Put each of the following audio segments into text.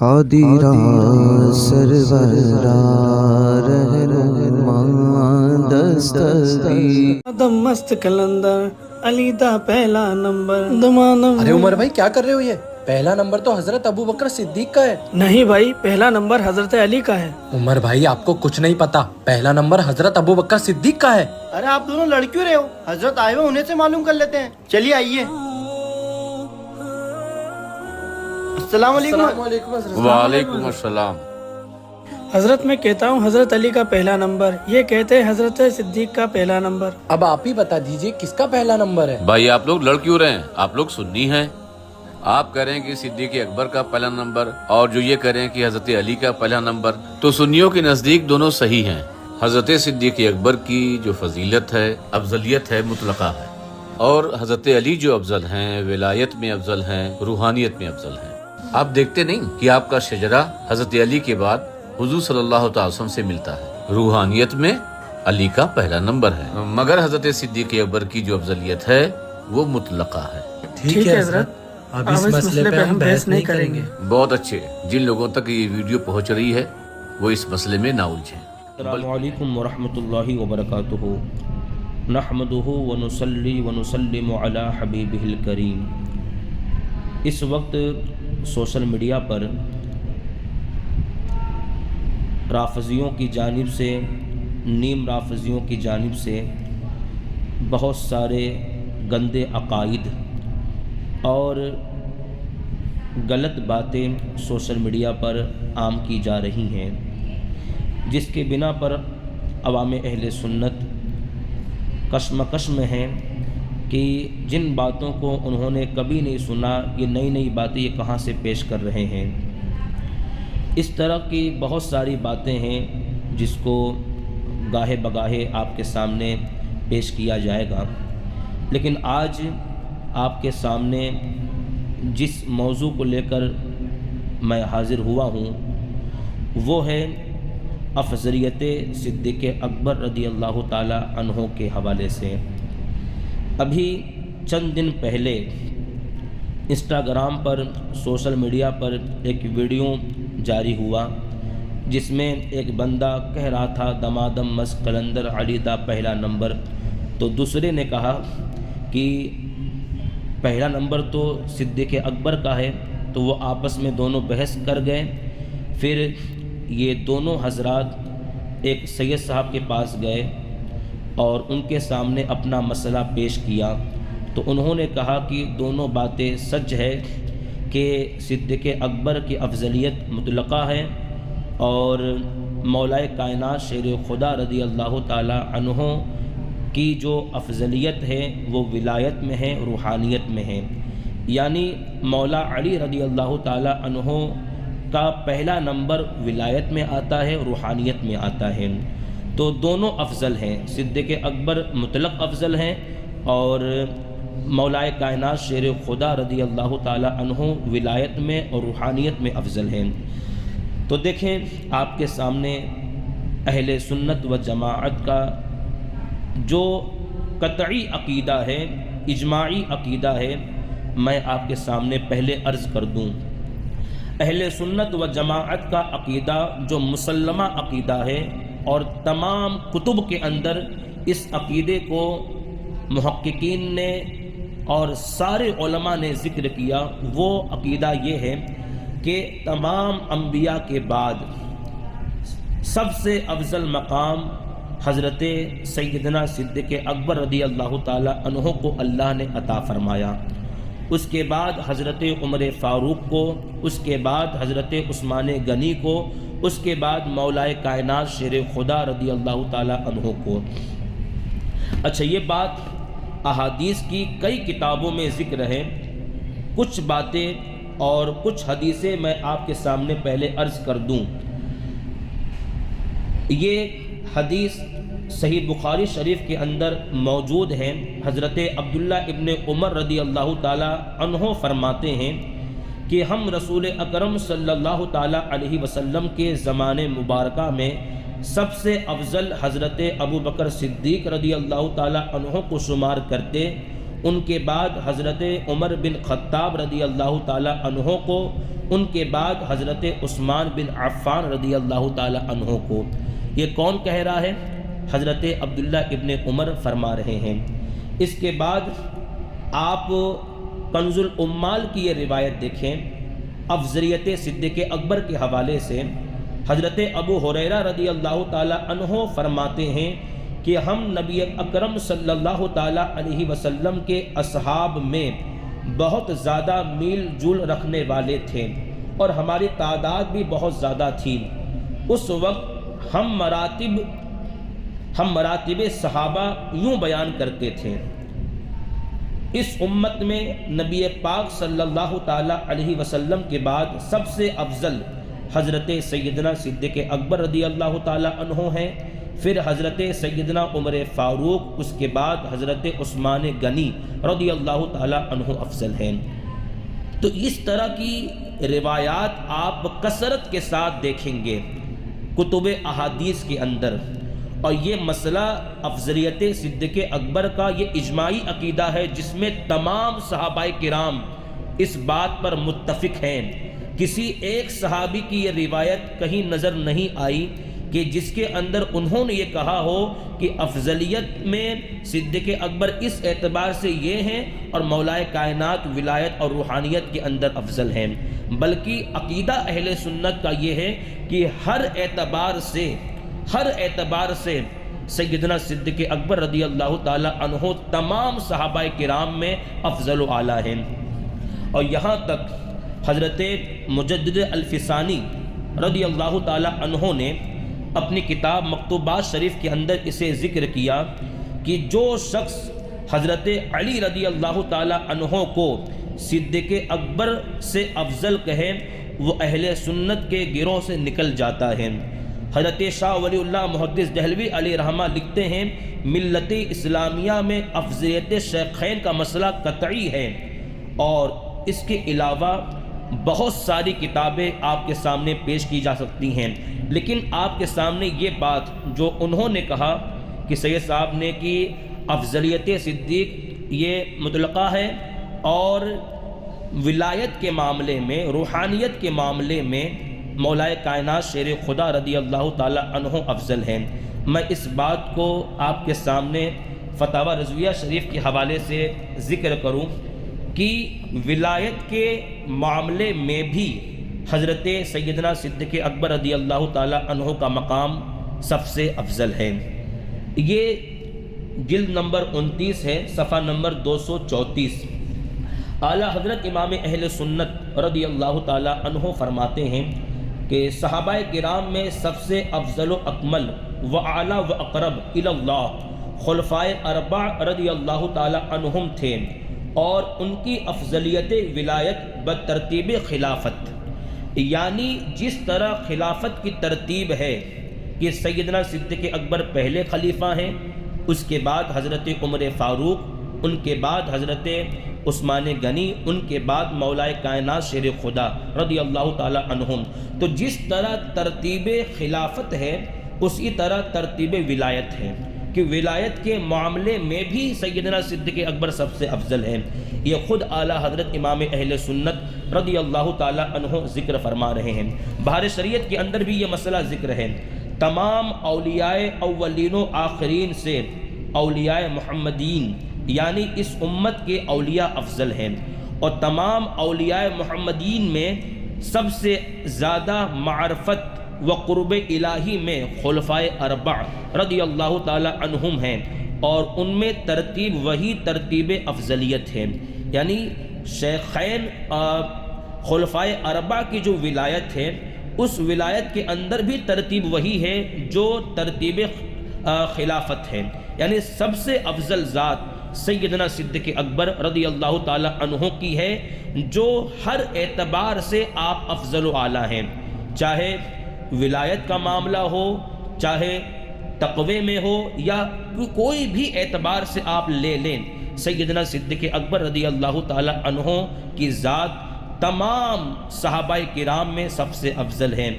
قادرا سرورا رہنما دستگیر دم مست کلندر علی دا پہلا نمبر دمانم. ارے عمر بھائی کیا کر رہے ہو؟ یہ پہلا نمبر تو حضرت ابو بکر صدیق کا ہے. نہیں بھائی، پہلا نمبر حضرت علی کا ہے. عمر بھائی آپ کو کچھ نہیں پتا، پہلا نمبر حضرت ابو بکر صدیق کا ہے. ارے آپ دونوں لڑ کیوں رہے ہو؟ حضرت آئے ہوئے انہیں سے معلوم کر لیتے ہیں. چلیے آئیے. السلام علیکم. وعلیکم السلام. حضرت میں کہتا ہوں حضرت علی کا پہلا نمبر، یہ کہتے ہیں حضرت صدیق کا پہلا نمبر. اب آپ ہی بتا دیجئے کس کا پہلا نمبر ہے؟ بھائی آپ لوگ لڑ کیوں رہے ہیں؟ آپ لوگ سنی ہیں. آپ کہہ رہے ہیں کہ صدیق اکبر کا پہلا نمبر، اور جو یہ کہہ رہے ہیں کہ حضرت علی کا پہلا نمبر، تو سنیوں کے نزدیک دونوں صحیح ہیں. حضرت صدیق اکبر کی جو فضیلت ہے، افضلیت ہے، مطلقہ ہے، اور حضرت علی جو افضل ہیں، ولایت میں افضل ہیں، روحانیت میں افضل ہیں. آپ دیکھتے نہیں کہ آپ کا شجرہ حضرت علی کے بعد حضور صلی اللہ تعالی وسلم سے ملتا ہے. روحانیت میں علی کا پہلا نمبر ہے، مگر حضرت صدیق اکبر کی جو افضلیت ہے وہ مطلقہ ہے. ٹھیک ہے حضرت، اب اس مسئلے پہ ہم بحث نہیں کریں گے. بہت اچھے. جن لوگوں تک یہ ویڈیو پہنچ رہی ہے وہ اس مسئلے میں نہ الجھیں. السلام علیکم ورحمۃ اللہ وبرکاتہ. نحمدہ ونصلی ونسلم علی حبیبہ الکریم. اس وقت سوشل میڈیا پر رافضیوں کی جانب سے، نیم رافضیوں کی جانب سے بہت سارے گندے عقائد اور غلط باتیں سوشل میڈیا پر عام کی جا رہی ہیں، جس کے بنا پر عوام اہل سنت کشمکش میں ہیں کہ جن باتوں کو انہوں نے کبھی نہیں سنا، یہ نئی نئی باتیں یہ کہاں سے پیش کر رہے ہیں. اس طرح کی بہت ساری باتیں ہیں جس کو گاہے بگاہے آپ کے سامنے پیش کیا جائے گا. لیکن آج آپ کے سامنے جس موضوع کو لے کر میں حاضر ہوا ہوں وہ ہے افضلیت صدیق اکبر رضی اللہ تعالی عنہ کے حوالے سے. ابھی چند دن پہلے انسٹاگرام پر، سوشل میڈیا پر ایک ویڈیو جاری ہوا جس میں ایک بندہ کہہ رہا تھا دمادم مست کلندر علی دا پہلا نمبر. تو دوسرے نے کہا کہ پہلا نمبر تو صدیق اکبر کا ہے. تو وہ آپس میں دونوں بحث کر گئے. پھر یہ دونوں حضرات ایک سید صاحب کے پاس گئے اور ان کے سامنے اپنا مسئلہ پیش کیا. تو انہوں نے کہا کہ دونوں باتیں سچ ہے کہ صدیق اکبر کی افضلیت مطلقہ ہے اور مولائے کائنات شیر خدا رضی اللہ تعالی عنہ کی جو افضلیت ہے وہ ولایت میں ہے، روحانیت میں ہے. یعنی مولا علی رضی اللہ تعالی عنہ کا پہلا نمبر ولایت میں آتا ہے، روحانیت میں آتا ہے. تو دونوں افضل ہیں. صدیق اکبر مطلق افضل ہیں اور مولائے کائنات شیر خدا رضی اللہ تعالی عنہ ولایت میں اور روحانیت میں افضل ہیں. تو دیکھیں آپ کے سامنے اہل سنت و جماعت کا جو قطعی عقیدہ ہے، اجماعی عقیدہ ہے، میں آپ کے سامنے پہلے عرض کر دوں. اہل سنت و جماعت کا عقیدہ جو مسلمہ عقیدہ ہے اور تمام کتب کے اندر اس عقیدے کو محققین نے اور سارے علماء نے ذکر کیا، وہ عقیدہ یہ ہے کہ تمام انبیاء کے بعد سب سے افضل مقام حضرت سیدنا صدیق اکبر رضی اللہ تعالی عنہ کو اللہ نے عطا فرمایا. اس کے بعد حضرت عمر فاروق کو، اس کے بعد حضرت عثمان غنی کو، اس کے بعد مولائے کائنات شیر خدا رضی اللہ تعالی عنہ کو. اچھا، یہ بات احادیث کی کئی کتابوں میں ذکر ہے. کچھ باتیں اور کچھ حدیثیں میں آپ کے سامنے پہلے عرض کر دوں. یہ حدیث صحیح بخاری شریف کے اندر موجود ہیں. حضرت عبداللہ ابن عمر رضی اللہ تعالی عنہ فرماتے ہیں کہ ہم رسول اکرم صلی اللہ تعالی علیہ وسلم کے زمانے مبارکہ میں سب سے افضل حضرت ابو بکر صدیق رضی اللہ تعالی عنہ کو شمار کرتے ان کے بعد حضرت عمر بن خطاب رضی اللہ تعالیٰ عنہ کو، ان کے بعد حضرت عثمان بن عفان رضی اللہ تعالیٰ عنہ کو۔ یہ کون کہہ رہا ہے؟ حضرت عبداللہ ابن عمر فرما رہے ہیں۔ اس کے بعد آپ کنز العمال کی یہ روایت دیکھیں، افضلیت صدیق اکبر کے حوالے سے حضرت ابو ہریرہ رضی اللہ تعالیٰ عنہ فرماتے ہیں کہ ہم نبی اکرم صلی اللہ تعالیٰ علیہ وسلم کے اصحاب میں بہت زیادہ میل جول رکھنے والے تھے اور ہماری تعداد بھی بہت زیادہ تھی۔ اس وقت ہم مراتب صحابہ یوں بیان کرتے تھے: اس امت میں نبی پاک صلی اللہ تعالیٰ علیہ وسلم کے بعد سب سے افضل حضرت سیدنا صدیق اکبر رضی اللہ تعالیٰ عنہ ہیں، پھر حضرت سیدنا عمر فاروق، اس کے بعد حضرت عثمان غنی رضی اللہ تعالیٰ عنہ افضل ہیں۔ تو اس طرح کی روایات آپ کثرت کے ساتھ دیکھیں گے کتب احادیث کے اندر، اور یہ مسئلہ افضلیت صدیق اکبر کا یہ اجماعی عقیدہ ہے جس میں تمام صحابہ کرام اس بات پر متفق ہیں۔ کسی ایک صحابی کی یہ روایت کہیں نظر نہیں آئی کہ جس کے اندر انہوں نے یہ کہا ہو کہ افضلیت میں صدیق اکبر اس اعتبار سے یہ ہیں اور مولا کائنات ولایت اور روحانیت کے اندر افضل ہیں، بلکہ عقیدہ اہل سنت کا یہ ہے کہ ہر اعتبار سے سیدنا صدیق اکبر رضی اللہ تعالی عنہ تمام صحابہ کرام میں افضل و اعلیٰ ہیں۔ اور یہاں تک حضرت مجدد الفسانی رضی اللہ تعالی عنہ نے اپنی کتاب مکتوبات شریف کے اندر اسے ذکر کیا کہ جو شخص حضرت علی رضی اللہ تعالی عنہ کو صدیق اکبر سے افضل کہے وہ اہل سنت کے گروہ سے نکل جاتا ہے۔ حضرت شاہ ولی اللہ محدث دہلوی علیہ رحمہ لکھتے ہیں ملت اسلامیہ میں افضلیت شیخین کا مسئلہ قطعی ہے، اور اس کے علاوہ بہت ساری کتابیں آپ کے سامنے پیش کی جا سکتی ہیں، لیکن آپ کے سامنے یہ بات جو انہوں نے کہا کہ سید صاحب نے کہ افضلیت صدیق یہ مطلقہ ہے، اور ولایت کے معاملے میں، روحانیت کے معاملے میں مولا کائنات شیر خدا رضی اللہ تعالی عنہ افضل ہیں۔ میں اس بات کو آپ کے سامنے فتاوی رضویہ شریف کے حوالے سے ذکر کروں کہ ولایت کے معاملے میں بھی حضرت سیدنا صدیق اکبر رضی اللہ تعالی عنہ کا مقام سب سے افضل ہے۔ یہ جلد نمبر 29 ہے، صفحہ نمبر 234۔ اعلیٰ حضرت امام اہل سنت رضی اللہ تعالی عنہ فرماتے ہیں کہ صحابہ کرام میں سب سے افضل و اکمل و اعلیٰ و اقرب الی اللہ خلفائے اربع رضی اللہ تعالی عنہم تھے، اور ان کی افضلیت ولایت بترتیب خلافت، یعنی جس طرح خلافت کی ترتیب ہے کہ سیدنا صدیق اکبر پہلے خلیفہ ہیں، اس کے بعد حضرت عمر فاروق، ان کے بعد حضرت عثمان غنی، ان کے بعد مولا کائنات شیر خدا رضی اللہ تعالی عنہم، تو جس طرح ترتیب خلافت ہے اسی طرح ترتیب ولایت ہے کہ ولایت کے معاملے میں بھی سیدنا صدیق اکبر سب سے افضل ہیں۔ یہ خود اعلیٰ حضرت امام اہل سنت رضی اللہ تعالی عنہ ذکر فرما رہے ہیں۔ بہار شریعت کے اندر بھی یہ مسئلہ ذکر ہے۔ تمام اولیاء اولین و آخرین سے اولیاء محمدین یعنی اس امت کے اولیاء افضل ہیں، اور تمام اولیاء محمدین میں سب سے زیادہ معرفت و قرب الہی میں خلفائے اربع رضی اللہ تعالی عنہم ہیں، اور ان میں ترتیب وہی ترتیب افضلیت ہے، یعنی شیخین خلفائے اربع کی جو ولایت ہے اس ولایت کے اندر بھی ترتیب وہی ہے جو ترتیب خلافت ہے، یعنی سب سے افضل ذات سیدنا صدیق اکبر رضی اللہ تعالی عنہ کی ہے، جو ہر اعتبار سے آپ افضل و اعلیٰ ہیں، چاہے ولایت کا معاملہ ہو، چاہے تقوی میں ہو، یا کوئی بھی اعتبار سے آپ لے لیں، سیدنا صدیق اکبر رضی اللہ تعالی عنہ کی ذات تمام صحابہ کرام میں سب سے افضل ہیں۔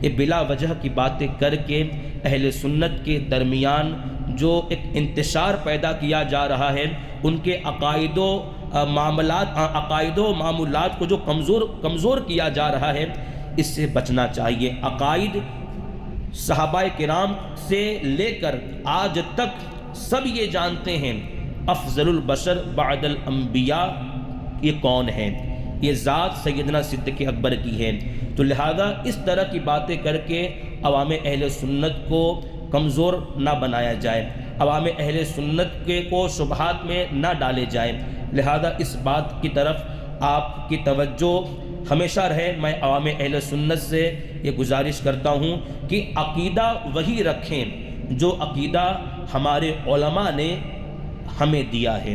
یہ بلا وجہ کی باتیں کر کے اہل سنت کے درمیان جو ایک انتشار پیدا کیا جا رہا ہے، ان کے عقائد و معمولات کو جو کمزور کیا جا رہا ہے، اس سے بچنا چاہیے۔ عقائد صحابہ کرام سے لے کر آج تک سب یہ جانتے ہیں افضل البشر بعد الانبیاء یہ کون ہے، یہ ذات سیدنا صدیق اکبر کی ہے۔ تو لہذا اس طرح کی باتیں کر کے عوام اہل سنت کو کمزور نہ بنایا جائے، عوام اہل سنت کو شبہات میں نہ ڈالے جائے۔ لہذا اس بات کی طرف آپ کی توجہ ہمیشہ رہے۔ میں عوام اہل سنت سے یہ گزارش کرتا ہوں کہ عقیدہ وہی رکھیں جو عقیدہ ہمارے علماء نے ہمیں دیا ہے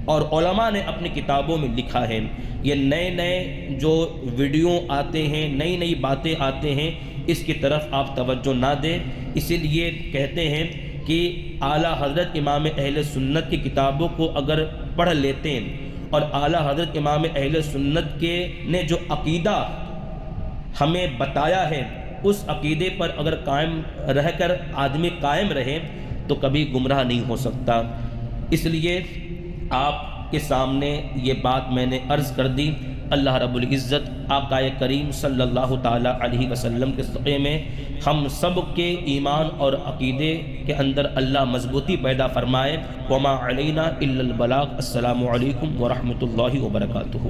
اور علماء نے اپنی کتابوں میں لکھا ہے۔ یہ نئے جو ویڈیو آتے ہیں، نئی نئی باتیں آتے ہیں، اس کی طرف آپ توجہ نہ دیں۔ اسی لیے کہتے ہیں کہ اعلیٰ حضرت امام اہل سنت کی کتابوں کو اگر پڑھ لیتے ہیں اور اعلیٰ حضرت امام اہل سنت نے جو عقیدہ ہمیں بتایا ہے، اس عقیدے پر اگر قائم رہ کر آدمی قائم رہے تو کبھی گمراہ نہیں ہو سکتا۔ اس لیے آپ کے سامنے یہ بات میں نے عرض کر دی۔ اللہ رب العزت آقا کریم صلی اللہ تعالیٰ علیہ وسلم کے صدقے میں ہم سب کے ایمان اور عقیدے کے اندر اللہ مضبوطی پیدا فرمائے۔ وما علینا الا البلاغ۔ السلام علیکم ورحمۃ اللہ وبرکاتہ۔